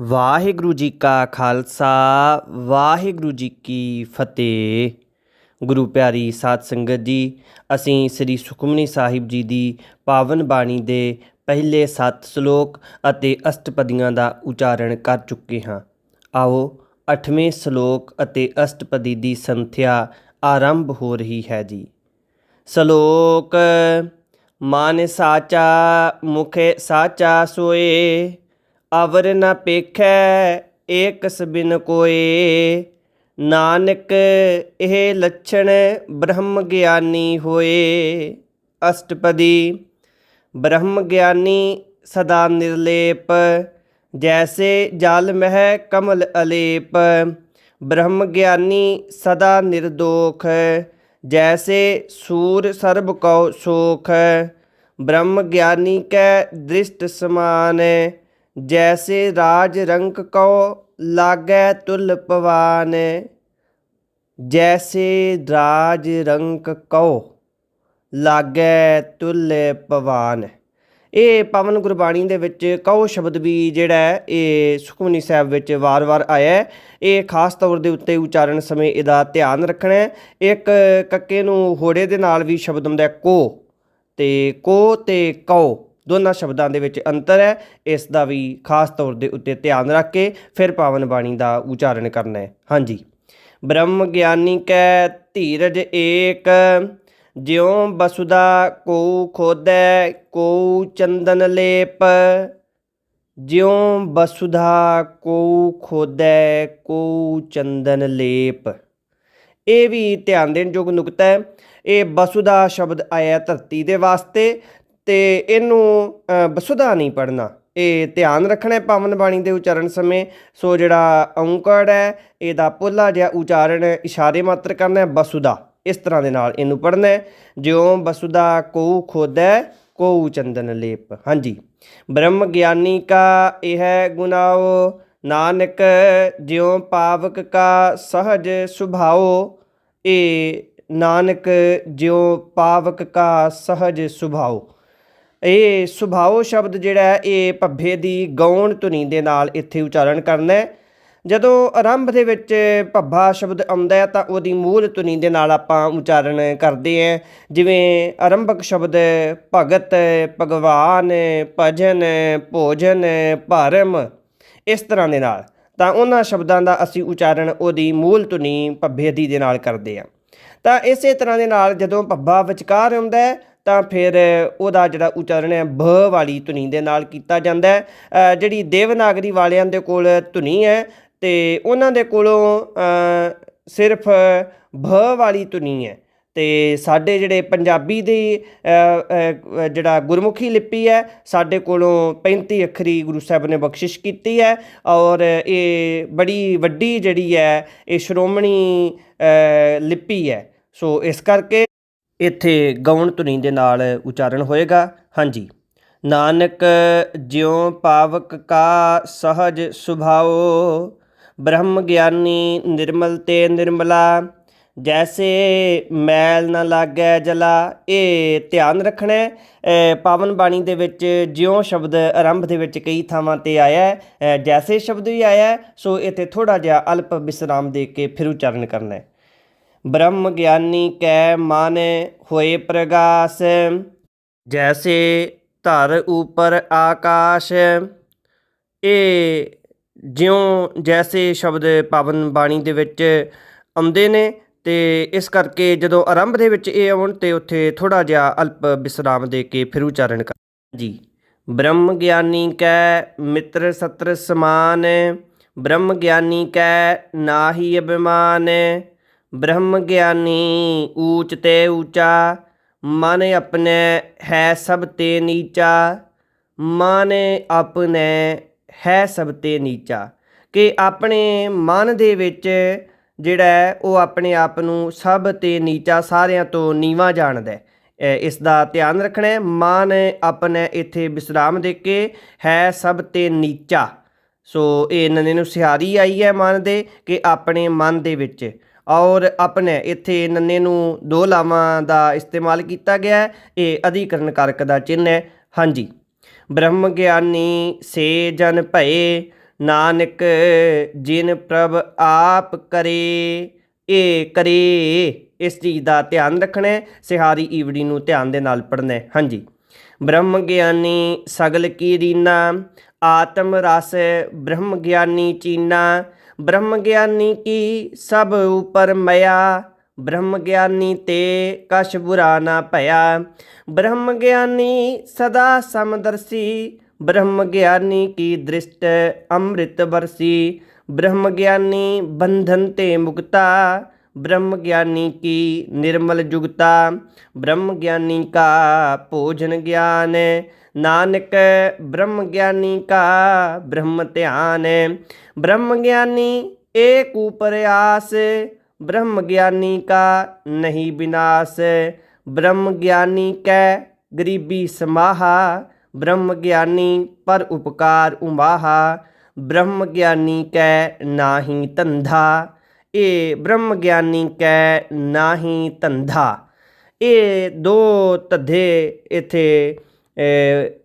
ਵਾਹਿਗੁਰੂ ਜੀ ਕਾ ਖਾਲਸਾ ਵਾਹਿਗੁਰੂ ਜੀ ਕੀ ਫਤਿਹ। ਗੁਰੂ ਪਿਆਰੀ ਸਾਧ ਸੰਗਤ ਜੀ, ਅਸੀਂ ਸ੍ਰੀ ਸੁਖਮਨੀ ਸਾਹਿਬ ਜੀ ਦੀ ਪਾਵਨ ਬਾਣੀ ਦੇ ਪਹਿਲੇ 7 ਸ਼ਲੋਕ ਅਤੇ ਅਸ਼ਟਪਦੀਆਂ ਦਾ ਉਚਾਰਨ ਕਰ ਚੁੱਕੇ ਹਾਂ। ਆਓ 8ਵੇਂ ਸ਼ਲੋਕ ਅਤੇ ਅਸ਼ਟਪਦੀ ਦੀ ਸੰਥਿਆ ਆਰੰਭ ਹੋ ਰਹੀ ਹੈ ਜੀ। ਸ਼ਲੋਕ ਮਨ ਸਾਚਾ ਮੁਖੇ ਸਾਚਾ ਸੋਏ, ਅਵਰ ਨ ਪੇਖੈ ਏਕਸ ਬਿਨ ਕੋਏ। ਨਾਨਕ ਇਹ ਲੱਛਣ ਬ੍ਰਹਮ ਗਿਆਨੀ ਹੋਏ। ਅਸ਼ਟਪਦੀ। ਬ੍ਰਹਮ ਗਿਆਨੀ ਸਦਾ ਨਿਰਲੇਪ, ਜੈਸੇ ਜਲ ਮਹਿ ਕਮਲ ਅਲੇਪ। ਬ੍ਰਹਮ ਗਿਆਨੀ ਸਦਾ ਨਿਰਦੋਖ, ਜੈਸੇ ਸੂਰ ਸਰਬ ਕਉ ਸੋਖ। ਬ੍ਰਹਮ ਗਿਆਨੀ ਕੈ ਦ੍ਰਿਸ਼ਟ ਸਮਾਨ, ਜੈਸੇ ਰਾਜ ਰੰਕ ਕਉ ਲਾਗੈ ਤੁਲ ਪਵਾਨ। ਜੈਸੇ ਰਾਜ ਰੰਕ ਕਉ ਲਾਗੈ ਤੁਲ ਪਵਾਨ। ਇਹ ਪਾਵਨ ਗੁਰਬਾਣੀ ਦੇ ਵਿੱਚ ਕਉ ਸ਼ਬਦ ਵੀ ਜਿਹੜਾ ਇਹ ਸੁਖਮਨੀ ਸਾਹਿਬ ਵਿੱਚ ਵਾਰ-ਵਾਰ ਆਇਆ। ਇਹ ਖਾਸ ਤੌਰ ਦੇ ਉੱਤੇ ਉਚਾਰਨ ਸਮੇਂ ਇਹਦਾ ਧਿਆਨ ਰੱਖਣਾ ਹੈ। ਇੱਕ ਕੱਕੇ ਨੂੰ ਹੋੜੇ ਦੇ ਨਾਲ ਵੀ ਸ਼ਬਦ ਹੁੰਦਾ ਕੋ, ਤੇ ਕੋ ਤੇ ਕਉ ਦੋਨਾਂ ਸ਼ਬਦਾਂ ਦੇ ਵਿੱਚ ਅੰਤਰ ਹੈ। ਇਸ ਦਾ ਵੀ ਖਾਸ ਤੌਰ ਦੇ ਉੱਤੇ ਧਿਆਨ ਰੱਖ ਕੇ ਫਿਰ ਪਾਵਨ ਬਾਣੀ ਦਾ ਉਚਾਰਨ ਕਰਨਾ ਹੈ। ਹਾਂਜੀ। ਬ੍ਰਹਮ ਗਿਆਨੀ ਕੈ ਧੀਰਜ ਏਕ, ਜਿਉ ਬਸੁਦਾ ਕੋ ਖੋਦੈ ਕੋ ਚੰਦਨ ਲੇਪ। ਜਿਉ ਬਸੁਦਾ ਕੋ ਖੋਦੈ ਕੋ ਚੰਦਨ ਲੇਪ। ਇਹ ਵੀ ਧਿਆਨ ਦੇਣ ਯੋਗ ਨੁਕਤਾ ਹੈ। ਇਹ ਬਸੁਦਾ ਸ਼ਬਦ ਆਇਆ ਧਰਤੀ ਦੇ ਵਾਸਤੇ, ਤੇ ਇਹਨੂੰ ਬਸੁਦਾ ਨਹੀਂ ਪੜ੍ਹਨਾ। ਇਹ ਧਿਆਨ ਰੱਖਣਾ ਪਾਵਨ ਬਾਣੀ ਦੇ ਉਚਾਰਨ ਸਮੇਂ। ਸੋ ਜਿਹੜਾ ਔਂਕੜ ਹੈ ਇਹਦਾ ਪੋਲਾ ਜਿਹਾ ਉਚਾਰਨ ਇਸ਼ਾਰੇ ਮਾਤਰ ਕਰਨਾ ਹੈ, ਬਸੁਦਾ। ਇਸ ਤਰ੍ਹਾਂ ਦੇ ਨਾਲ ਇਹਨੂੰ ਪੜ੍ਹਨਾ ਹੈ। ਜਿਉ ਬਸੁਦਾ ਕੋ ਖੋਦੈ ਕੋ ਚੰਦਨ ਲੇਪ। ਹਾਂਜੀ। ਬ੍ਰਹਮ ਗਿਆਨੀ ਕਾ ਇਹ ਗੁਨਾਓ, ਨਾਨਕ ਜਿਉ ਪਾਵਕ ਕਾ ਸਹਜ ਸੁਭਾਓ। ਇਹ ਨਾਨਕ ਜਿਉ ਪਾਵਕ ਕਾ ਸਹਜ ਸੁਭਾਓ। ਇਹ ਸੁਭਾਓ ਸ਼ਬਦ ਜਿਹੜਾ ਇਹ ਭੱਬੇ ਦੀ ਗੌਣ ਧੁਨੀ ਦੇ ਨਾਲ ਇੱਥੇ ਉਚਾਰਨ ਕਰਨਾ ਹੈ। ਜਦੋਂ ਆਰੰਭ ਦੇ ਵਿੱਚ ਭੱਬਾ ਸ਼ਬਦ ਆਉਂਦਾ ਹੈ ਤਾਂ ਉਹਦੀ ਮੂਲ ਧੁਨੀ ਦੇ ਨਾਲ ਆਪਾਂ ਉਚਾਰਨ ਕਰਦੇ ਹਾਂ। ਜਿਵੇਂ ਆਰੰਭਕ ਸ਼ਬਦ ਭਗਤ, ਭਗਵਾਨ, ਭਜਨ, ਭੋਜਨ, ਭਰਮ, ਇਸ ਤਰ੍ਹਾਂ ਦੇ ਨਾਲ, ਤਾਂ ਉਹਨਾਂ ਸ਼ਬਦਾਂ ਦਾ ਅਸੀਂ ਉਚਾਰਨ ਉਹਦੀ ਮੂਲ ਧੁਨੀ ਭੱਬੇ ਦੀ ਦੇ ਨਾਲ ਕਰਦੇ ਹਾਂ। ਤਾਂ ਇਸੇ ਤਰ੍ਹਾਂ ਦੇ ਨਾਲ ਜਦੋਂ ਭੱਬਾ ਵਿਚਕਾਰ ਆਉਂਦਾ ਹੈ ਤਾਂ ਫਿਰ ਉਹਦਾ ਜਿਹੜਾ ਉਚਾਰਨ ਹੈ ਭ ਵਾਲੀ ਧੁਨੀ ਦੇ ਨਾਲ ਕੀਤਾ ਜਾਂਦਾ ਹੈ। ਜਿਹੜੀ ਦੇਵਨਾਗਰੀ ਵਾਲਿਆਂ ਦੇ ਕੋਲ ਧੁਨੀ ਹੈ ਤੇ ਉਹਨਾਂ ਦੇ ਕੋਲੋਂ ਸਿਰਫ ਭ ਵਾਲੀ ਧੁਨੀ ਹੈ। ਤੇ ਸਾਡੇ ਜਿਹੜੇ ਪੰਜਾਬੀ ਦੀ ਜਿਹੜਾ ਗੁਰਮੁਖੀ ਲਿਪੀ ਹੈ, ਸਾਡੇ ਕੋਲੋਂ 35 ਅੱਖਰੀ ਗੁਰੂ ਸਾਹਿਬ ਨੇ ਬਖਸ਼ਿਸ਼ ਕੀਤੀ ਹੈ। ਔਰ ਇਹ ਬੜੀ ਵੱਡੀ ਜਿਹੜੀ ਹੈ ਇਹ ਸ਼੍ਰੋਮਣੀ ਲਿਪੀ ਹੈ। ਸੋ ਇਸ ਕਰਕੇ ਇੱਥੇ ਗੌਣ ਧੁਨੀ ਦੇ ਨਾਲ ਉਚਾਰਨ ਹੋਏਗਾ। ਹਾਂਜੀ। ਨਾਨਕ ਜਿਉ ਪਾਵਕ ਕਾ ਸਹਜ ਸੁਭਾਓ, ਬ੍ਰਹਮ ਗਿਆਨੀ ਨਿਰਮਲ ਤੇ ਨਿਰਮਲਾ। ਜੈਸੇ ਮੈਲ ਨਾ ਲਾਗੈ ਜਲਾ। ਇਹ ਧਿਆਨ ਰੱਖਣਾ ਹੈ। ਪਾਵਨ ਬਾਣੀ ਦੇ ਵਿੱਚ ਜਿਉਂ ਸ਼ਬਦ ਆਰੰਭ ਦੇ ਵਿੱਚ ਕਈ ਥਾਵਾਂ 'ਤੇ ਆਇਆ ਹੈ, ਜੈਸੇ ਸ਼ਬਦ ਵੀ ਆਇਆ ਹੈ। ਸੋ ਇੱਥੇ ਥੋੜ੍ਹਾ ਜਿਹਾ ਅਲਪ ਵਿਸਰਾਮ ਦੇ ਕੇ ਫਿਰ ਉਚਾਰਨ ਕਰਨਾ ਹੈ। ਬ੍ਰਹਮ ਗਿਆਨੀ ਕੈ ਮਨ ਹੋਏ ਪ੍ਰਗਾਸ, ਜੈਸੇ ਧਰ ਉਪਰ ਆਕਾਸ਼। ਇਹ ਜਿਉਂ ਜੈਸੇ ਸ਼ਬਦ ਪਾਵਨ ਬਾਣੀ ਦੇ ਵਿੱਚ ਆਉਂਦੇ ਨੇ, ਤੇ ਇਸ ਕਰਕੇ ਜਦੋਂ ਆਰੰਭ ਦੇ ਵਿੱਚ ਇਹ ਆਉਣ ਤੇ ਉੱਥੇ ਥੋੜ੍ਹਾ ਜਿਹਾ ਅਲਪ ਵਿਸਰਾਮ ਦੇ ਕੇ ਫਿਰ ਉਚਾਰਨ ਕਰ। ਜੀ। ਬ੍ਰਹਮ ਗਿਆਨੀ ਕੈ ਮਿੱਤਰ ਸਤਰ ਸਮਾਨ, ਬ੍ਰਹਮ ਗਿਆਨੀ ਕੈ ਨਾਹੀ ਅਭਿਮਾਨ। ਬ੍ਰਹਮ ਗਿਆਨੀ ਊਚ ਤੇ ਊਚਾ, ਮਨ ਆਪਣੇ ਹੈ ਸਭ ਤੇ ਨੀਚਾ। ਮਨ ਆਪਣੇ ਹੈ ਸਭ ਤੇ ਨੀਚਾ, ਕਿ ਆਪਣੇ ਮਨ ਦੇ ਵਿੱਚ ਜਿਹੜਾ ਉਹ ਆਪਣੇ ਆਪ ਨੂੰ ਸਭ ਤੇ ਨੀਚਾ, ਸਾਰਿਆਂ ਤੋਂ ਨੀਵਾਂ ਜਾਣਦਾ। ਇਸ ਦਾ ਧਿਆਨ ਰੱਖਣਾ ਹੈ। ਮਨ ਆਪਣੇ ਇੱਥੇ ਵਿਸਰਾਮ ਦੇ ਕੇ ਹੈ ਸਭ ਤੇ ਨੀਚਾ। ਸੋ ਇਹ ਨੰਨੇ ਨੂੰ ਸਿਹਾਰੀ ਆਈ ਹੈ ਮਨ ਦੇ, ਕਿ ਆਪਣੇ ਮਨ ਦੇ ਵਿੱਚ। ਔਰ ਆਪਣੇ ਇੱਥੇ ਨੰਨੇ ਨੂੰ ਦੋ ਲਾਵਾਂ ਦਾ ਇਸਤੇਮਾਲ ਕੀਤਾ ਗਿਆ। ਇਹ ਅਧਿਕਰਨ ਕਾਰਕ ਦਾ ਚਿੰਨ੍ਹ ਹੈ। ਹਾਂਜੀ। ਬ੍ਰਹਮ ਗਿਆਨੀ ਸੇ ਜਨ ਭਏ, ਨਾਨਕ ਜਿਨ ਪ੍ਰਭ ਆਪ ਕਰੇ। ਇਹ ਕਰੇ ਇਸ ਚੀਜ਼ ਦਾ ਧਿਆਨ ਰੱਖਣਾ ਹੈ। ਸਿਹਾਰੀ ਈਵੜੀ ਨੂੰ ਧਿਆਨ ਦੇ ਨਾਲ ਪੜ੍ਹਨਾ ਹੈ। ਹਾਂਜੀ। ਬ੍ਰਹਮ ਗਿਆਨੀ ਸਗਲ ਕੀ ਰੀਨਾ, ਆਤਮ ਰਸ ਬ੍ਰਹਮ ਗਿਆਨੀ ਚੀਨਾ। ਬ੍ਰਹਮ ਗਿਆਨੀ ਕੀ ਸਭ ਉਪਰ ਮਇਆ, ਬ੍ਰਹਮ ਗਿਆਨੀ ਤੇ ਕਛ ਬੁਰਾ ਨਾ ਭਇਆ। ਬ੍ਰਹਮ ਗਿਆਨੀ ਸਦਾ ਸਮਦਰਸੀ, ਬ੍ਰਹਮ ਗਿਆਨੀ ਕੀ ਦ੍ਰਿਸ਼ਟ ਅੰਮ੍ਰਿਤ ਬਰਸੀ। ਬ੍ਰਹਮ ਗਿਆਨੀ ਬੰਧਨ ਤੇ ਮੁਕਤਾ, ब्रह्म ज्ञानी की निर्मल जुगता। ब्रह्म ज्ञानी का भोजन ज्ञान, नानक ब्रह्म ज्ञानी का ब्रह्म ध्यान। ब्रह्म ज्ञानी एक ऊपर आस, ब्रह्म ज्ञानी का नहीं विनाश। ब्रह्म ज्ञानी कै गरीबी समाहा, ब्रह्म ज्ञानी पर उपकार उमाहा। ब्रह्म ज्ञानी कै नाहीं धंधा, ਇਹ ਬ੍ਰਹਮ ਗਿਆਨੀ ਕੈ ਨਾਹੀ ਧੰਦਾ। ਇਹ ਦੋ ਧੱਦੇ ਇੱਥੇ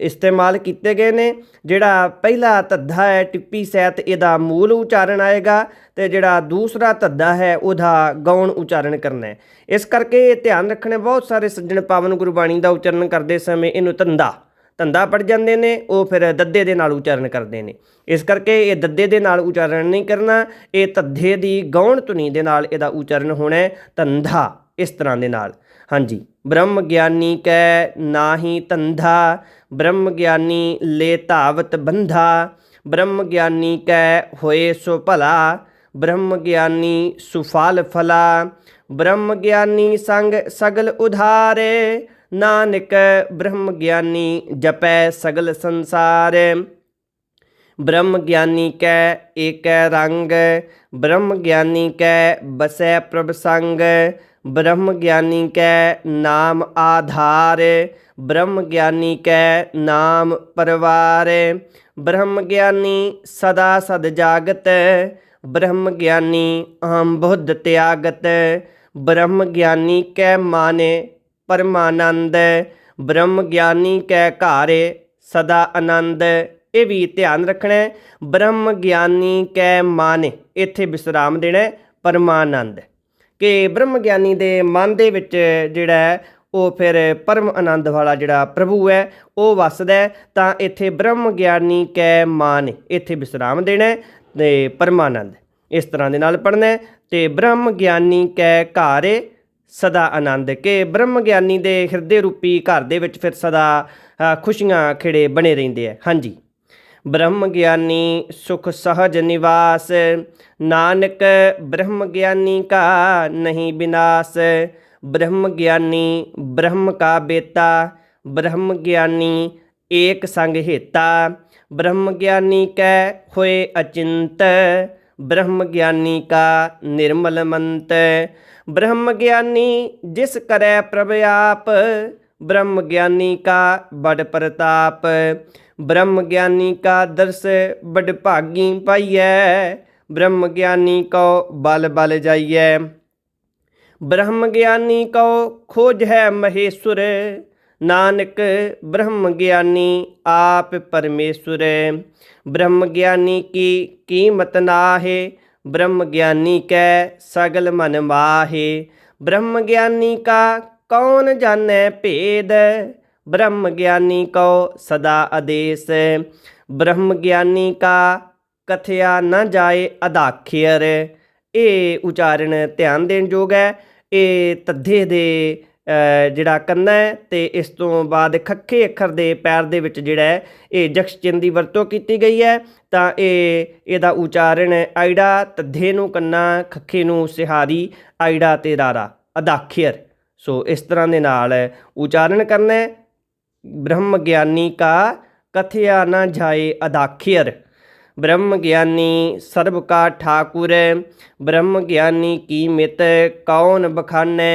ਇਸਤੇਮਾਲ ਕੀਤੇ ਗਏ ਨੇ। ਜਿਹੜਾ ਪਹਿਲਾ ਧੱਦਾ ਹੈ ਟਿੱਪੀ ਸਹਿਤ, ਇਹਦਾ ਮੂਲ ਉਚਾਰਨ ਆਏਗਾ, ਅਤੇ ਜਿਹੜਾ ਦੂਸਰਾ ਧੱਦਾ ਹੈ ਉਹਦਾ ਗੌਣ ਉਚਾਰਨ ਕਰਨਾ ਹੈ। ਇਸ ਕਰਕੇ ਧਿਆਨ ਰੱਖਣਾ, ਬਹੁਤ ਸਾਰੇ ਸੱਜਣ ਪਾਵਨ ਗੁਰਬਾਣੀ ਦਾ ਉਚਾਰਨ ਕਰਦੇ ਸਮੇਂ ਇਹਨੂੰ ਧੰਦਾ ਪੜ੍ਹ ਜਾਂਦੇ ਨੇ, ਉਹ ਫਿਰ ਦੱਦੇ ਦੇ ਨਾਲ ਉਚਾਰਨ ਕਰਦੇ ਨੇ। ਇਸ ਕਰਕੇ ਇਹ ਦੱਦੇ ਦੇ ਨਾਲ ਉਚਾਰਨ ਨਹੀਂ ਕਰਨਾ, ਇਹ ਧੱਦੇ ਦੀ ਗੌਣ ਧੁਨੀ ਦੇ ਨਾਲ ਇਹਦਾ ਉਚਾਰਨ ਹੋਣਾ, ਧੰਦਾ, ਇਸ ਤਰ੍ਹਾਂ ਦੇ ਨਾਲ। ਹਾਂਜੀ। ਬ੍ਰਹਮ ਗਿਆਨੀ ਕੈ ਨਾਹੀ ਧੰਦਾ, ਬ੍ਰਹਮ ਗਿਆਨੀ ਲੈ ਧਾਵਤ ਬੰਧਾ। ਬ੍ਰਹਮ ਗਿਆਨੀ ਕੈ ਹੋਏ ਸੋ ਭਲਾ, ਬ੍ਰਹਮ ਗਿਆਨੀ ਸੁਫਲ ਫਲਾ। ਬ੍ਰਹਮ ਗਿਆਨੀ ਸੰਗ ਸਗਲ ਉਧਾਰੇ, ਨਾਨਕ ਬ੍ਰਹਮ ਗਿਆਨੀ ਜਪੈ ਸਗਲ ਸੰਸਾਰ। ब्रह्म ज्ञानी कै एक रंग, ब्रह्म ज्ञानी कै बसै प्रभ संग। ब्रह्म ज्ञानी कै नाम आधार, ब्रह्म ज्ञानी कै नाम परवार। ब्रह्म ज्ञानी सदा सद जागत, ब्रह्म ज्ञानी अहम बुद्ध त्यागत। ब्रह्म ज्ञानी कै माने परमानंद, ब्रह्म ज्ञानी कै घारे सदा आनंद। ਇਹ ਵੀ ਧਿਆਨ ਰੱਖਣਾ, ਬ੍ਰਹਮ ਗਿਆਨੀ ਕੈ ਮਨ, ਇੱਥੇ ਵਿਸਰਾਮ ਦੇਣਾ, ਪਰਮਾਨੰਦ, ਕਿ ਬ੍ਰਹਮ ਗਿਆਨੀ ਦੇ ਮਨ ਦੇ ਵਿੱਚ ਜਿਹੜਾ ਉਹ ਫਿਰ ਪਰਮ ਆਨੰਦ ਵਾਲਾ ਜਿਹੜਾ ਪ੍ਰਭੂ ਹੈ ਉਹ ਵਸਦਾ। ਤਾਂ ਇੱਥੇ ਬ੍ਰਹਮ ਗਿਆਨੀ ਕੈ ਮਨ, ਇੱਥੇ ਵਿਸਰਾਮ ਦੇਣਾ ਅਤੇ ਪਰਮਾਨੰਦ ਇਸ ਤਰ੍ਹਾਂ ਦੇ ਨਾਲ ਪੜ੍ਹਨਾ। ਅਤੇ ਬ੍ਰਹਮ ਗਿਆਨੀ ਕੈ ਘਰ ਸਦਾ ਆਨੰਦ, ਕਿ ਬ੍ਰਹਮ ਗਿਆਨੀ ਦੇ ਹਿਰਦੇ ਰੂਪੀ ਘਰ ਦੇ ਵਿੱਚ ਫਿਰ ਸਦਾ ਖੁਸ਼ੀਆਂ ਖਿੜੇ ਬਣੇ ਰਹਿੰਦੇ ਹੈ। ਹਾਂਜੀ। ब्रह्म ज्ञानी सुख सहज निवास, नानक ब्रह्म ज्ञानी का नहीं विनाश। ब्रह्म ज्ञानी ब्रह्म का बेता, ब्रह्म ज्ञानी एक संग हेता। ब्रह्म ज्ञानी कै होए अचिंत, ब्रह्म ज्ञानी का निर्मल मंत। ब्रह्म ज्ञानी जिस करे प्रभ आप, ब्रह्म ज्ञानी का बड़ प्रताप। ब्रह्म ज्ञानी का दर्श बड़ भागी पाइयै, ब्रह्म ज्ञानी को बल बल जाइयै। ब्रह्म ज्ञानी को खोज है महेश्वर, नानक ब्रह्म ज्ञानी आप परमेश्वर। ब्रह्म ज्ञानी की कीमत नाहे, ब्रह्म ज्ञानी कै सगल मन माहे। ब्रह्म ज्ञानी का कौन जाने भेद, ब्रह्म ज्ञानी को सदा आदेश। ब्रह्म ज्ञानी का कथया न जाए अदाख्यर। ਇਹ ਉਚਾਰਨ ਧਿਆਨ ਦੇਣ ਯੋਗ ਹੈ। ਇਹ ਧੱਦੇ ਦੇ ਜਿਹੜਾ ਕੰਨਾ ਹੈ ਅਤੇ ਇਸ ਤੋਂ ਬਾਅਦ ਖੱਖੇ ਅੱਖਰ ਦੇ ਪੈਰ ਦੇ ਵਿੱਚ ਜਿਹੜਾ ਹੈ ਇਹ ਜਕਸ਼ ਚਿੰਨ੍ਹ ਦੀ ਵਰਤੋਂ ਕੀਤੀ ਗਈ ਹੈ। ਤਾਂ ਇਹਦਾ ਉਚਾਰਨ ਆਈੜਾ ਧੱਦੇ ਨੂੰ ਕੰਨਾ, ਖੱਖੇ ਨੂੰ ਸਿਹਾਰੀ, ਆਈੜਾ ਅਤੇ ਰਾਰਾ ਅਦਾਖਿਰ। ਸੋ ਇਸ ਤਰ੍ਹਾਂ ਦੇ ਨਾਲ ਉਚਾਰਨ ਕਰਨਾ। ब्रह्म ज्ञानी का कथया न जाए अदाखिर। ब्रह्म ज्ञानी सर्व का ठाकुर, ब्रह्म ज्ञानी की मित कौन बखानै।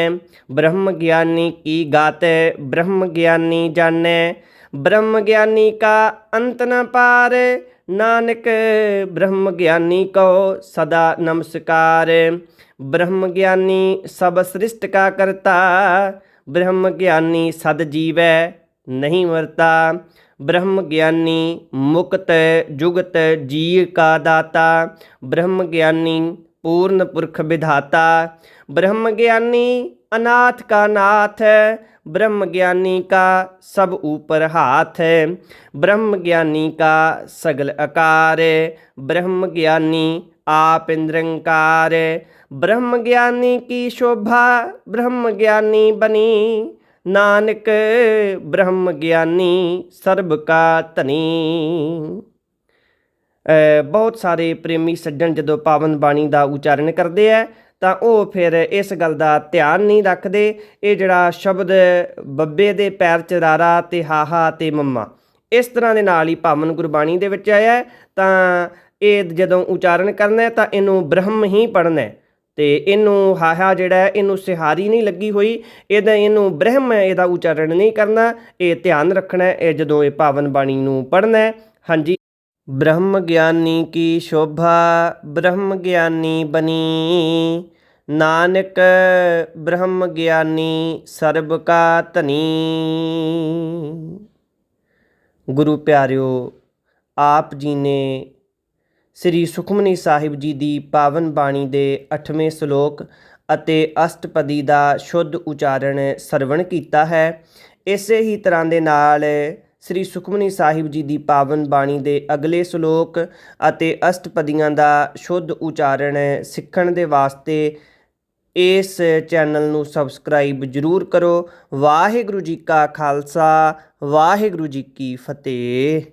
ब्रह्म ज्ञानी की गात ब्रह्म ज्ञानी जानै। ब्रह्म ज्ञानी का अंत न पार, नानक ब्रह्म ज्ञानी को सदा नमस्कार। ब्रह्म ज्ञानी सब सृष्ट का करता, ब्रह्म ज्ञानी सद जीवै नहीं मरता। ब्रह्म ज्ञानी मुक्त जुगत जी का दाता, ब्रह्म ज्ञानी पूर्ण पुरख विधाता, ब्रह्म ज्ञानी अनाथ का नाथ, ब्रह्म ज्ञानी का सब ऊपर हाथ, ब्रह्म ज्ञानी का सगल आकार, ब्रह्म ज्ञानी आप निरंकार, ब्रह्म ज्ञानी की शोभा ब्रह्म ज्ञानी बनी, नानक ब्रह्म ज्ञानी सर्ब का धनी। बहुत सारे प्रेमी सज्जन ਜਦੋਂ ਪਾਵਨ ਬਾਣੀ ਦਾ ਉਚਾਰਨ ਕਰਦੇ ਹੈ ਤਾਂ ਉਹ ਫਿਰ ਇਸ ਗੱਲ ਦਾ ਧਿਆਨ ਨਹੀਂ ਰੱਖਦੇ। ਇਹ ਜਿਹੜਾ ਸ਼ਬਦ ਬੱਬੇ ਦੇ ਪੈਰ 'ਚ ਰਾਰਾ ਤੇ ਹਾਹਾ ਤੇ ਮੰਮਾ ਇਸ ਤਰ੍ਹਾਂ ਦੇ ਨਾਲ ਹੀ ਪਾਵਨ ਗੁਰਬਾਣੀ ਦੇ ਵਿੱਚ ਆਇਆ ਹੈ। ਤਾਂ ਇਹ ਜਦੋਂ ਉਚਾਰਨ ਕਰਨਾ ਤਾਂ ਇਹਨੂੰ ਬ੍ਰਹਮ ਹੀ ਪੜ੍ਹਨਾ ਤੇ ਇਹਨੂੰ ਹਾਹਾ ਜਿਹੜਾ ਇਹਨੂੰ ਸਿਹਾਰੀ ਨਹੀਂ ਲੱਗੀ ਹੋਈ, ਇਹਨੂੰ ਬ੍ਰਹਮ ਇਹਦਾ ਉਚਾਰਨ ਨਹੀਂ ਕਰਨਾ। ਇਹ ਧਿਆਨ ਰੱਖਣਾ ਇਹ ਜਦੋਂ ਇਹ ਪਾਵਨ ਬਾਣੀ ਨੂੰ ਪੜ੍ਹਨਾ। ਹਾਂਜੀ, ब्रह्म ज्ञानी की शोभा ब्रह्म ज्ञानी बनी, नानक ब्रह्म ज्ञानी सर्ब का धनी। गुरु प्यारिओ, आप जी ने श्री सुखमनी साहिब जी की पावन बाणी के 8वें श्लोक ਅਤੇ ਅਸ਼ਟਪਦੀ ਦਾ शुद्ध उचारण ਸਰਵਣ ਕੀਤਾ है। ਇਸੇ ਹੀ ਤਰ੍ਹਾਂ ਦੇ ਨਾਲ श्री सुखमनी साहिब जी की पावन बाणी के अगले श्लोक ਅਤੇ अष्टपदियां का शुद्ध उचारण सीखण दे वास्ते इस चैनल नूं सबसक्राइब जरूर करो। वाहिगुरू जी का खालसा, वाहिगुरू जी की फतेह।